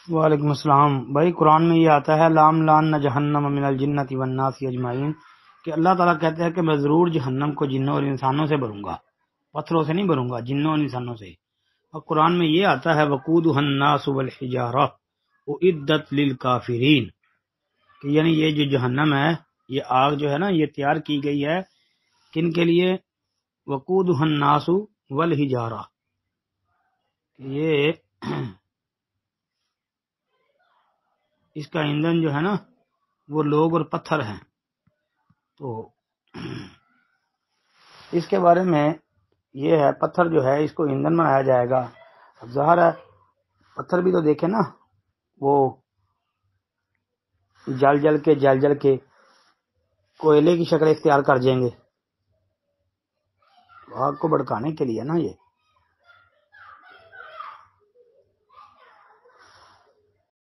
وعلیکم السلام بھائی، قرآن میں یہ آتا ہے لام لان جہنم من الجنت والناس اجمعین، کہ اللہ تعالیٰ کہتے ہیں کہ میں ضرور جہنم کو جنوں اور انسانوں سے بھروں گا، پتھروں سے نہیں بھروں گا، جنوں اور انسانوں سے۔ اور قرآن میں یہ آتا ہے وقودها الناس والحجارہ اعدت للکافرین، کہ یعنی یہ جو جہنم ہے، یہ آگ جو ہے نا، یہ تیار کی گئی ہے کن کے لیے؟ وقودها الناس والحجارہ، یہ اس کا ایندھن جو ہے نا وہ لوگ اور پتھر ہیں۔ تو اس کے بارے میں یہ ہے، پتھر جو ہے اس کو ایندھن بنایا جائے گا۔ اب ظاہر ہے پتھر بھی تو دیکھیں نا، وہ جل جل کے کوئلے کی شکل اختیار کر جائیں گے، آگ کو بھڑکانے کے لیے نا یہ۔